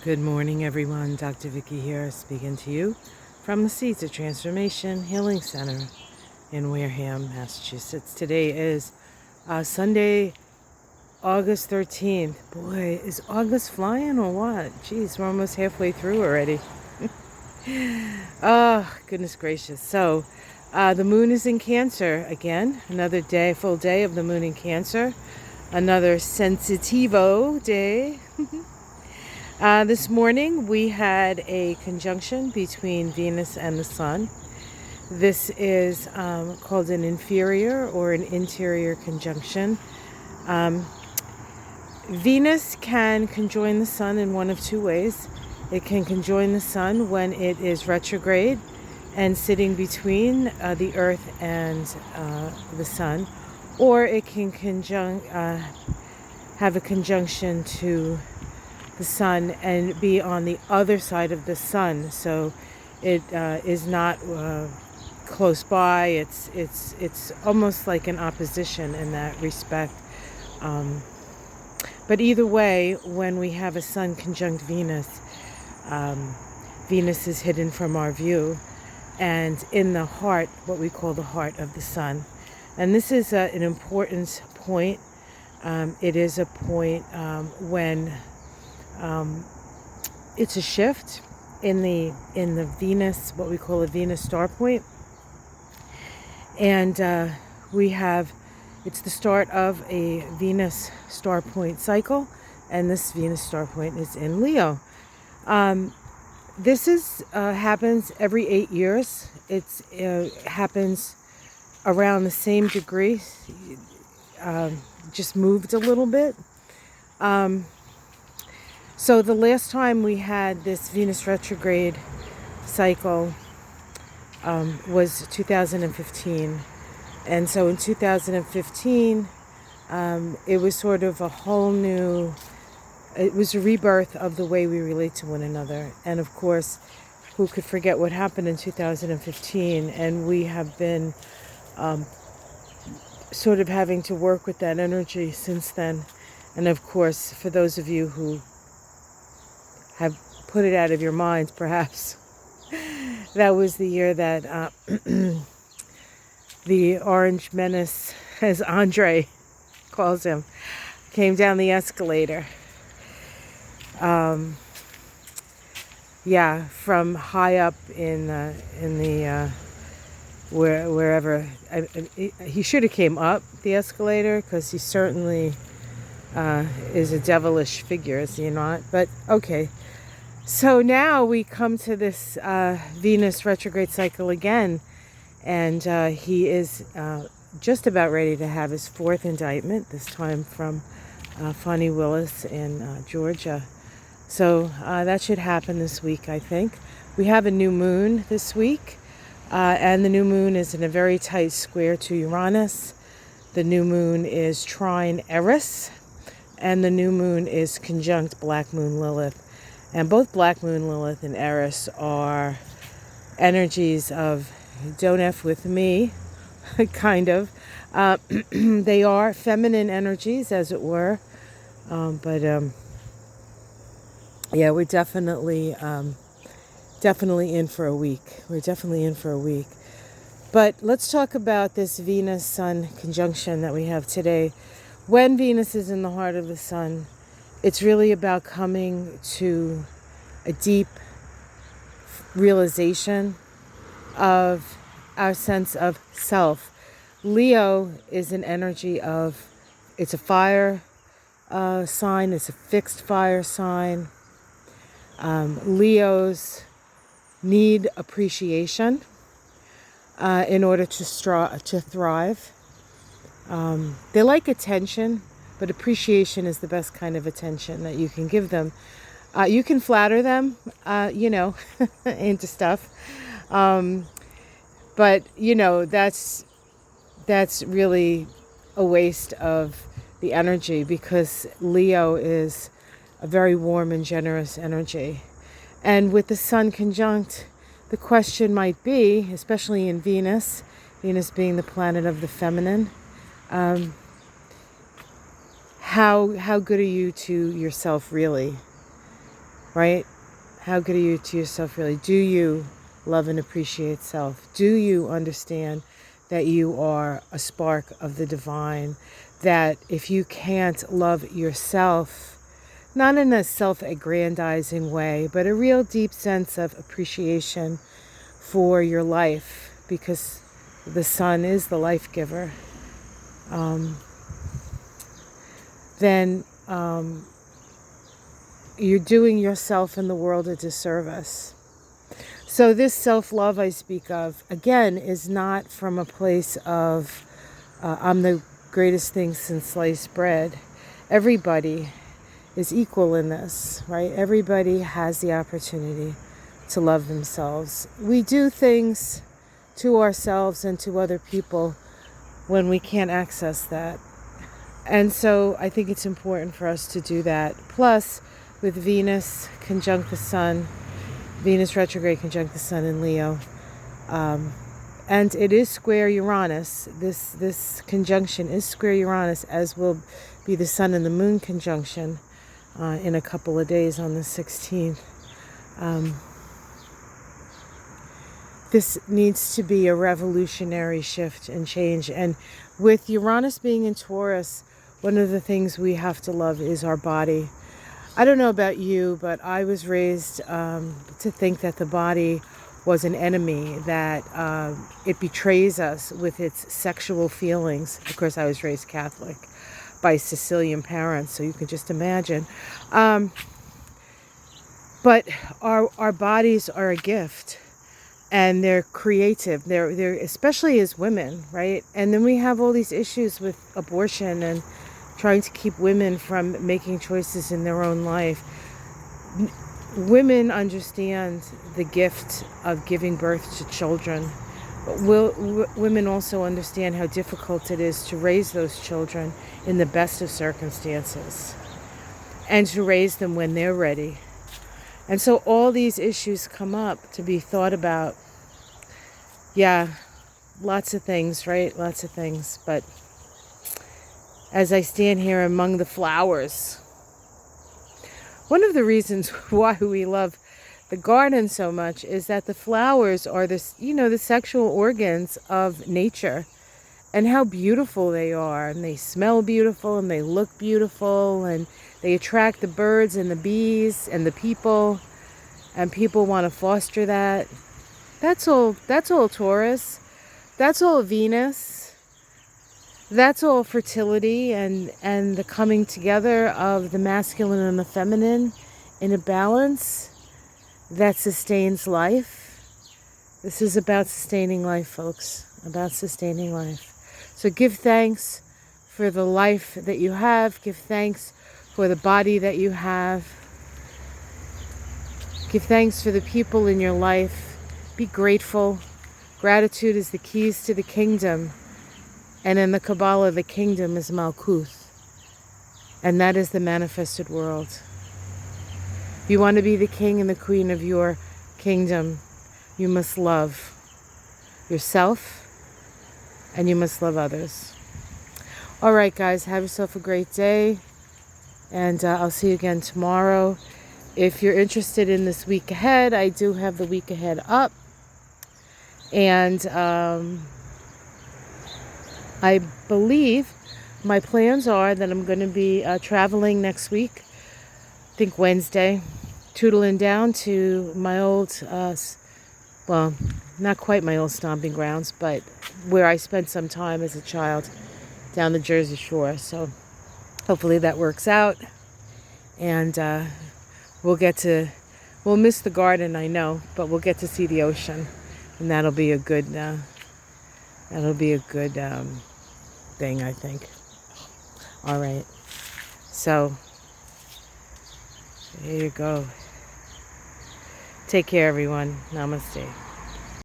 Good morning, everyone. Dr. Vicky here, speaking to you from the Seeds of Transformation Healing Center in Wareham, Massachusetts. Today is Sunday, August 13th. Boy, is August flying or what? Jeez, we're almost halfway through already. Oh, goodness gracious. So, the moon is in Cancer again. Another day, full day of the moon in Cancer. Another sensitivo day. This morning we had a conjunction between Venus and the Sun. This is called an inferior or an interior conjunction. Venus can conjoin the Sun in one of two ways. It can conjoin the Sun when it is retrograde and sitting between the Earth and the Sun, or it can have a conjunction to the Sun and be on the other side of the Sun, so it is not close by. It's almost like an opposition in that respect. But either way, when we have a Sun conjunct Venus, Venus is hidden from our view and in the heart, what we call the heart of the Sun. And this is an important point. It is a point when it's a shift in the Venus, what we call a Venus star point, and it's the start of a Venus star point cycle, and this Venus star point is in Leo. This happens every 8 years. It happens around the same degree, just moved a little bit. So the last time we had this Venus retrograde cycle was 2015. And so in 2015, it was sort of it was a rebirth of the way we relate to one another. And of course, who could forget what happened in 2015? And we have been sort of having to work with that energy since then. And of course, for those of you who have put it out of your minds, perhaps, that was the year that the Orange Menace, as Andre calls him, came down the escalator. From high up in the wherever. He should have came up the escalator, because he certainly is a devilish figure, is he not? But okay. So now we come to this Venus retrograde cycle again, and he is just about ready to have his fourth indictment, this time from Fani Willis in Georgia. So that should happen this week, I think. We have a new moon this week, and the new moon is in a very tight square to Uranus. The new moon is trine Eris, and the new moon is conjunct Black Moon Lilith. And both Black Moon Lilith and Eris are energies of don't F with me, kind of. They are feminine energies, as it were. But we're definitely in for a week. We're definitely in for a week. But let's talk about this Venus-Sun conjunction that we have today. When Venus is in the heart of the Sun, it's really about coming to a deep realization of our sense of self. Leo is an energy of, it's a fire sign, it's a fixed fire sign. Leos need appreciation in order to thrive. They like attention, but appreciation is the best kind of attention that you can give them. You can flatter them, into stuff. But, that's really a waste of the energy, because Leo is a very warm and generous energy. And with the Sun conjunct, the question might be, especially in Venus being the planet of the feminine, how good are you to yourself, really? right? How good are you to yourself, really? Do you love and appreciate self? Do you understand that you are a spark of the divine? That if you can't love yourself, not in a self-aggrandizing way, but a real deep sense of appreciation for your life, because the sun is the life giver, then you're doing yourself and the world a disservice. So this self-love I speak of, again, is not from a place of I'm the greatest thing since sliced bread. Everybody is equal in this, right? Everybody has the opportunity to love themselves. We do things to ourselves and to other people when we can't access that. And so I think it's important for us to do that. Plus, with Venus conjunct the Sun, Venus retrograde conjunct the Sun in Leo, and it is square Uranus. This conjunction is square Uranus, as will be the Sun and the Moon conjunction in a couple of days on the 16th. This needs to be a revolutionary shift and change. And with Uranus being in Taurus, one of the things we have to love is our body. I don't know about you, but I was raised to think that the body was an enemy, that it betrays us with its sexual feelings. Of course, I was raised Catholic by Sicilian parents, so you can just imagine. But our bodies are a gift, and they're creative. They're especially as women, right? And then we have all these issues with abortion and trying to keep women from making choices in their own life. Women understand the gift of giving birth to children. But women also understand how difficult it is to raise those children in the best of circumstances and to raise them when they're ready. And so all these issues come up to be thought about. Yeah, lots of things, right? Lots of things. But as I stand here among the flowers, one of the reasons why we love the garden so much is that the flowers are the sexual organs of nature, and how beautiful they are, and they smell beautiful, and they look beautiful, and they attract the birds and the bees and the people, and people want to foster that. That's all Taurus. That's all Venus. That's all fertility and the coming together of the masculine and the feminine in a balance that sustains life. This is about sustaining life, folks. About sustaining life. So give thanks for the life that you have. Give thanks for the body that you have. Give thanks for the people in your life. Be grateful. Gratitude is the keys to the kingdom. And in the Kabbalah, the kingdom is Malkuth. And that is the manifested world. If you want to be the king and the queen of your kingdom, you must love yourself and you must love others. All right, guys, have yourself a great day. And I'll see you again tomorrow. If you're interested in this week ahead, I do have the week ahead up. And I believe my plans are that I'm going to be traveling next week, I think Wednesday, tootling down to my old, well, not quite my old stomping grounds, but where I spent some time as a child down the Jersey Shore. So hopefully that works out. And we'll miss the garden, I know, but we'll get to see the ocean. And that'll be a good thing, I think. All right. So, there you go. Take care, everyone. Namaste.